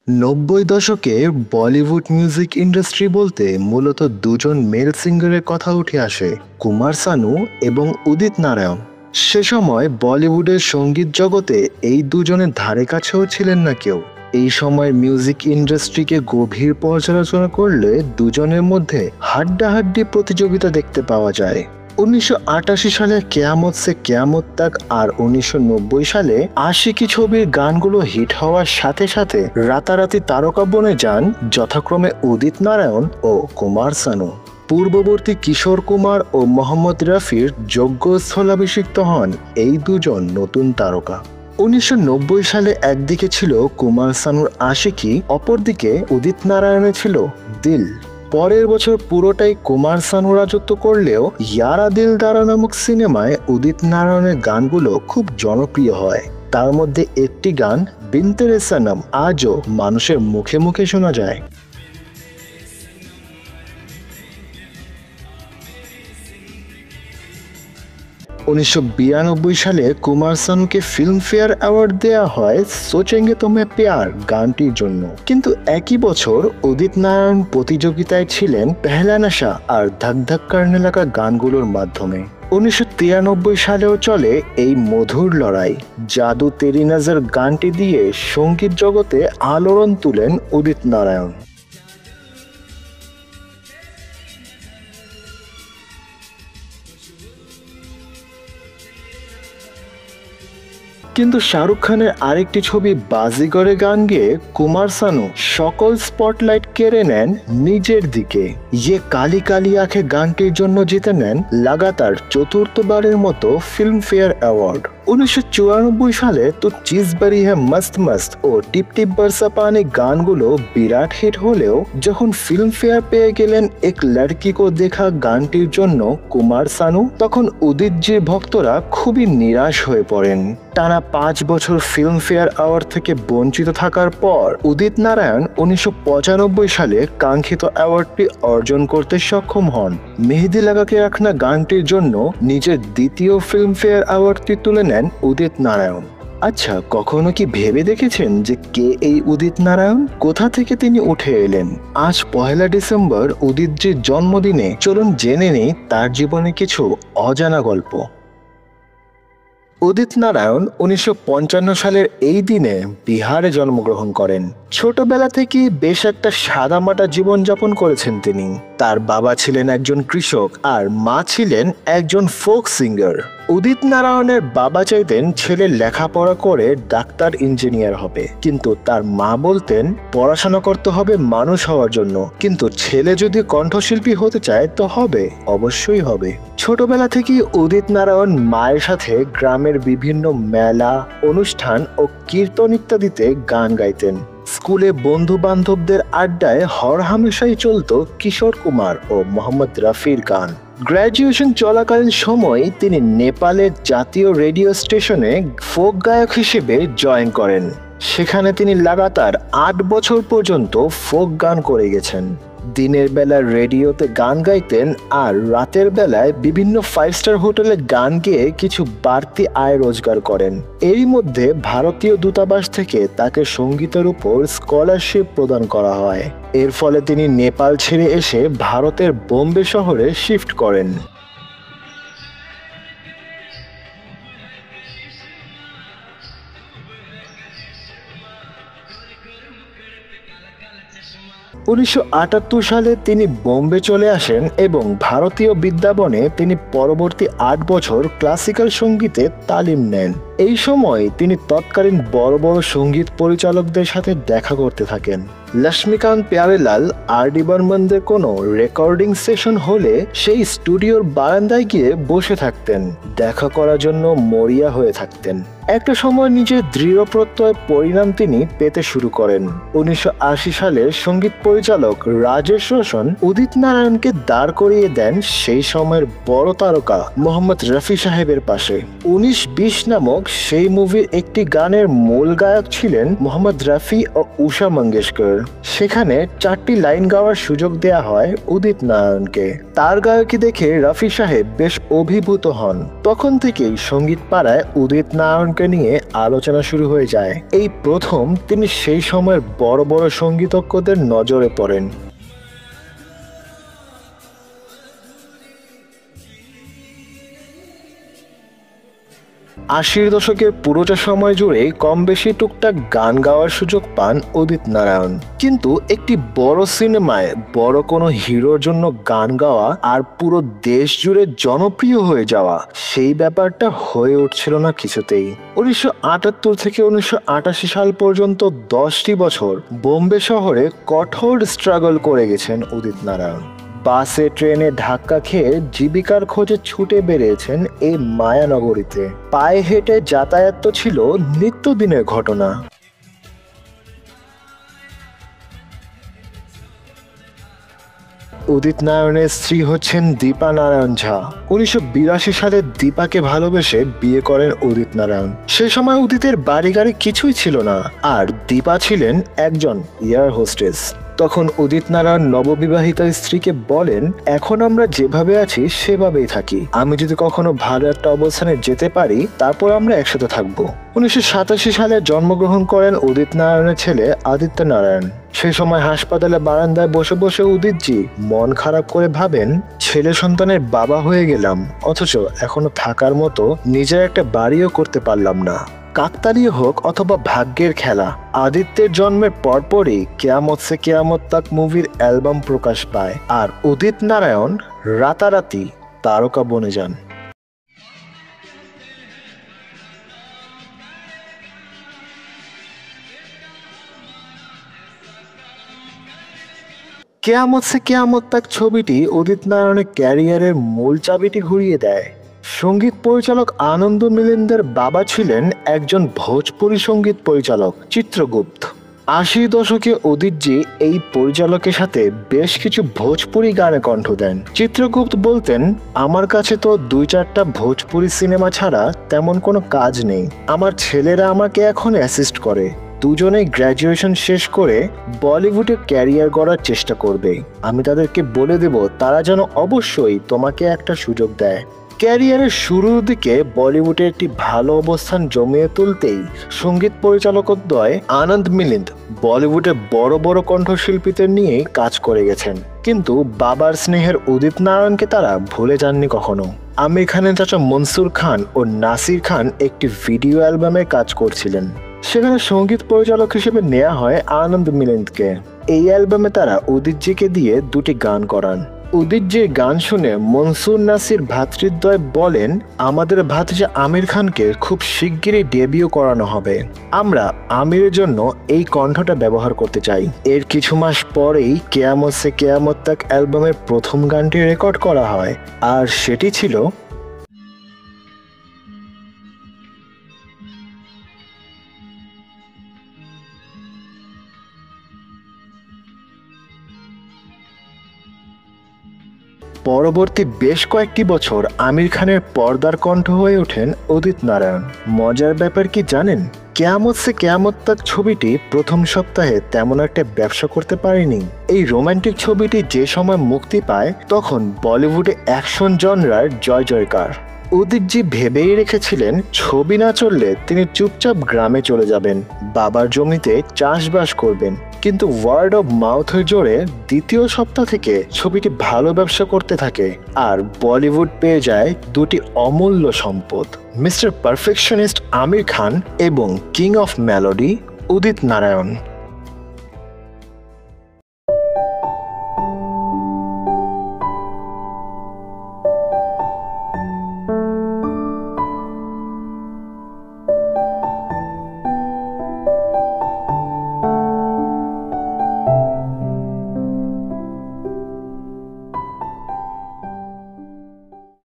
নব্বই দশকে Bollywood music industry বলতে মূলত দুজন মেল সিঙ্গারের কথা উঠে আসে, কুমার সানু এবং উদিত নারায়ণ। সে সময় বলিউডের সঙ্গীত জগতে এই দুজনের ধারে কাছেও ছিলেন না কেউ। এই সময় মিউজিক ইন্ডাস্ট্রিকে গভীর পর্যালোচনা করলে দুজনের মধ্যে হাড্ডাহাড্ডি প্রতিযোগিতা দেখতে পাওয়া যায়। 1988 সালে কেয়ামত সে কেয়ামত তাক আর 1990 সালে আশিকি ছবির গানগুলো হিট হওয়ার সাথে সাথে রাতারাতি তারকা বনে যান যথাক্রমে উদিত নারায়ণ ও কুমার সানু। পূর্ববর্তী কিশোর কুমার ও মোহাম্মদ রফির যোগ্য স্থলাভিষিক্ত হন এই দুজন নতুন তারকা। 1990 সালে একদিকে ছিল কুমার সানুর আশিকি, অপরদিকে উদিত নারায়ণের ছিল দিল। পরের বছর পুরোটাই কুমার সানু রাজত্ব করলেও ইয়ারা দিলদারা নামক সিনেমায় উদিত নারায়ণের গানগুলো খুব জনপ্রিয় হয়। তার মধ্যে একটি গান বিনতে রে সনম আজও মানুষের মুখে মুখে শোনা যায়। 1992 সালে কুমার সানুকে ফিল্মফেয়ার অ্যাওয়ার্ড দেয়া হয় সোচেঙ্গে তোমে প্যার গানটির জন্য, কিন্তু একই বছর উদিত নারায়ণ প্রতিযোগিতায় ছিলেন পেহলা নশা আর ধক ধক করনে লাগা গানগুলোর মাধ্যমে। 1993 সালেও চলে এই মধুর লড়াই। জাদু তেরি নজর গানটি দিয়ে সঙ্গীত জগতে আলোড়ন তুলেন উদিত নারায়ণ। কিন্তু শাহরুখ খানের আরেকটি ছবি বাজিগরে গান গেয়ে কুমার সানু সকল স্পটলাইট কেড়ে নেন নিজের দিকে। ইয়ে কালি কালি আঁখে গানটির জন্য জিতে নেন লাগাতার চতুর্থবারের মতো ফিল্মফেয়ার অ্যাওয়ার্ড। 1994 সালে তো চিজ বাড়ি হ্যাঁ মস্ত মস্ত ও টিপ টিপ বরসা পানি গানগুলো বিরাট হিট হলেও যখন ফিল্মফেয়ার পেয়ে গেলেন এক লড়কি কো দেখা গানটির জন্য কুমার সানু, তখন উদিতজির ভক্তরা খুবই নিরাশ হয়ে পড়েন। টানা 5 বছর ফিল্মফেয়ার অ্যাওয়ার্ড থেকে বঞ্চিত থাকার পর উদিত নারায়ণ 1995 সালে কাঙ্ক্ষিত অ্যাওয়ার্ডটি অর্জন করতে সক্ষম হন। মেহেদি লাগাকে রাখনা গানটির জন্য নিজের দ্বিতীয় ফিল্মফেয়ার অ্যাওয়ার্ডটি তুলে নেন উদিত নারায়ণ। আচ্ছা, কখনো কি ভেবে দেখেছেন যে কে এই উদিত নারায়ণ, কোথা থেকে তিনি উঠে এলেন? আজ 1 ডিসেম্বর উদিতজির জন্মদিনে চলুন জেনে নেই তার জীবনে কিছু অজানা গল্প। উদিত নারায়ণ 1955 সালের এই দিনে বিহারে জন্মগ্রহণ করেন। ছোটবেলা থেকেই বেশ একটা সাদামাটা জীবনযাপন করেছেন তিনি। তার বাবা ছিলেন একজন কৃষক আর মা ছিলেন একজন ফোক সিঙ্গার। উদিত নারায়ণের বাবা চাইতেন ছেলে লেখাপড়া করে ডাক্তার ইঞ্জিনিয়ার হবে, কিন্তু তার মা বলতেন পড়াশোনা করতে হবে মানুষ হওয়ার জন্য, কিন্তু ছেলে যদি কণ্ঠশিল্পী হতে চায় তো হবে, অবশ্যই হবে। ছোটবেলা থেকেই উদিত নারায়ণ মায়ের সাথে গ্রামের বিভিন্ন মেলা, অনুষ্ঠান ও কীর্তন ইত্যাদিতে গান গাইতেন। স্কুলে বন্ধু বান্ধবদের আড্ডায় হরহামেশাই চলত কিশোর কুমার ও মোহাম্মদ রফির গান। গ্র্যাজুয়েশন চলাকালীন সময় তিনি নেপালের জাতীয় রেডিও স্টেশনে ফোক গায়ক হিসেবে জয়েন করেন। সেখানে তিনি লাগাতার 8 বছর পর্যন্ত ফোক গান করে গেছেন। দিনের বেলা রেডিওতে গান গাইতেন আর রাতের বেলায় বিভিন্ন 5 স্টার হোটেলে গান গেয়ে কিছু বাড়তি আয় রোজগার করেন। এরই মধ্যে ভারতীয় দূতাবাস থেকে তাকে সঙ্গীতের উপর স্কলারশিপ প্রদান করা হয়। এর ফলে তিনি নেপাল ছেড়ে এসে ভারতের বোম্বে শহরে শিফট করেন। 1978 সালে তিনি বোম্বে চলে আসেন এবং ভারতীয় বিদ্যাবনে তিনি পরবর্তী 8 বছর ক্লাসিক্যাল সঙ্গীতে তালিম নেন। এই সময় তিনি তৎকালীন বড় বড় সঙ্গীত পরিচালকদের সাথে দেখা করতে থাকেন। লক্ষ্মীকান্ত প্যারেলাল, আর ডি বর্মনদের কোনো রেকর্ডিং সেশন হলে সেই স্টুডিওর বারান্দায় গিয়ে বসে থাকতেন, দেখা করার জন্য মরিয়া হয়ে থাকতেন। একটা সময় নিজের দৃঢ় প্রত্যয়ের পরিণাম তিনি পেতে শুরু করেন। 1980 সালে সঙ্গীত পরিচালক রাজেশ রোশন উদিত নারায়ণকে দাঁড় করিয়ে দেন সেই সময়ের বড় তারকা মোহাম্মদ রফি সাহেবের পাশে। 1920 নামক সেই মুভির একটি গানের মূল গায়ক ছিলেন মোহাম্মদ রফি ও উষা মঙ্গেশকর। সেখানে 4টি লাইন গাওয়ার সুযোগ দেয়া হয় উদিত নারায়ণকে। তার গায়কী দেখে রফি সাহেব বেশ অভিভূত হন। তখন থেকেই সঙ্গীত পাড়ায় উদিত নারায়ণকে নিয়ে আলোচনা শুরু হয়ে যায়। এই প্রথম তিনি সেই সময়ের বড় বড় সঙ্গীতজ্ঞদের নজরে পড়েন। আশির দশকের পুরোটা সময় জুড়ে কম বেশি টুকটাক গান গাওয়ার সুযোগ পান উদিত নারায়ণ, কিন্তু একটি বড় সিনেমায় বড় কোনো হিরোর জন্য গান গাওয়া আর পুরো দেশ জুড়ে জনপ্রিয় হয়ে যাওয়া, সেই ব্যাপারটা হয়ে উঠছিল না কিছুতেই। 1978 থেকে 1988 সাল পর্যন্ত 10টি বছর বোম্বে শহরে কঠোর স্ট্রাগল করে গেছেন উদিত নারায়ণ। বাসে ট্রেনে ধাক্কা খেয়ে জীবিকার খোঁজে ছুটে বেরিয়েছেন এই মায়ানগরীতে। পায়ে হেঁটে যাতায়াত তো ছিল নিত্যদিনের ঘটনা। উদিত নারায়ণের স্ত্রী হচ্ছেন দীপা নারায়ণ ঝা। 1982 সালে দীপাকে ভালোবেসে বিয়ে করেন উদিত নারায়ণ। সে সময় উদিতের বাড়ি গাড়ি কিছুই ছিল না, আর দীপা ছিলেন একজন এয়ার হোস্টেস। তখন উদিত নারায়ণ নববিবাহিত স্ত্রীকে বলেন, এখন আমরা যেভাবে আছি সেভাবেই থাকি, আমি যদি কখনো ভালো একটা অবস্থানে যেতে পারি তারপর আমরা একসাথে থাকবো। 1987 সালে জন্মগ্রহণ করেন উদিত নারায়ণের ছেলে আদিত্য নারায়ণ। সেই সময় হাসপাতালে বারান্দায় বসে বসে উদিতজি মন খারাপ করে ভাবেন, ছেলে সন্তানের বাবা হয়ে গেলাম, অথচ এখনো থাকার মতো নিজের একটা বাড়িও করতে পারলাম না। কাকতালীয় হোক অথবা ভাগ্যের খেলা, আদিত্যের জন্মের পরপরই কেয়ামত সে কেয়ামত তাক মুভির অ্যালবাম প্রকাশ পায়, আর উদিত নারায়ণ রাতারাতি তারকা বনে যান। কেয়ামত সে কেয়ামত তাক ছবিটি উদিত নারায়ণের ক্যারিয়ারের মূল চাবিটি ঘুরিয়ে দেয়। সঙ্গীত পরিচালক আনন্দ মিলিন্দের বাবা ছিলেন একজন ভোজপুরি সঙ্গীত পরিচালক চিত্রগুপ্ত। 80 দশকে উদিতজি এই পরিচালকের সাথে বেশ কিছু ভোজপুরি গানে কণ্ঠ দেন। চিত্রগুপ্ত বলতেন, আমার কাছে তো 2-4টা ভোজপুরি সিনেমা ছাড়া তেমন কোনো কাজ নেই, আমার ছেলেরা আমাকে এখন অ্যাসিস্ট করে, দুজনেই গ্র্যাজুয়েশন শেষ করে বলিউডে ক্যারিয়ার গড়ার চেষ্টা করবে, আমি তাদেরকে বলে দেব তারা যেন অবশ্যই তোমাকে একটা সুযোগ দেয়। ক্যারিয়ারের শুরুর দিকে বলিউডে একটি ভালো অবস্থান জমিয়ে তুলতেই সঙ্গীত পরিচালকদ্বয় আনন্দ মিলিন্দ বলিউডে বড় বড় কণ্ঠশিল্পীদের নিয়ে কাজ করে গেছেন, কিন্তু বাবার স্নেহের উদিত নারায়ণকে তারা ভুলে যাননি কখনো। আমির খানের চাচা মনসুর খান ও নাসির খান একটি ভিডিও অ্যালবামে কাজ করছিলেন, সেখানে সঙ্গীত পরিচালক হিসেবে নেওয়া হয় আনন্দ মিলিন্দকে। এই অ্যালবামে তারা উদিতজিকে দিয়ে 2টি গান করান। উদিতজির গান শুনে মনসুর নাসির ভ্রাতৃদ্বয় বলেন, আমাদের ভাতিজা আমির খানকে খুব শিগগিরই ডেবিউ করানো হবে, আমরা আমিরের জন্য এই কণ্ঠটা ব্যবহার করতে চাই। এর কিছু মাস পরেই কেয়ামত সে কেয়ামত তাক অ্যালবামের প্রথম গানটি রেকর্ড করা হয়, আর সেটি ছিল পরবর্তী বেশ কয়েকটি বছর আমির খানের পর্দার কণ্ঠ হয়ে ওঠেন উদিত নারায়ণ। মজার ব্যাপার কি জানেন, কেয়ামত সে কেয়ামত তাক ছবিটি প্রথম সপ্তাহে তেমন একটা ব্যবসা করতে পারেনি। এই রোমান্টিক ছবিটি যে সময় মুক্তি পায় তখন বলিউডে অ্যাকশন জনরার জয় জয়কার। উদিতজি ভেবেই রেখেছিলেন ছবি না চললে তিনি চুপচাপ গ্রামে চলে যাবেন, বাবার জমিতে চাষবাস করবেন, কিন্তু ওয়ার্ড অফ মাউথের জোরে দ্বিতীয় সপ্তাহ থেকে ছবিটি ভালো ব্যবসা করতে থাকে, আর বলিউড পেয়ে যায় 2টি অমূল্য সম্পদ, মিস্টার পারফেকশনিস্ট আমির খান এবং king of melody Udit Narayan.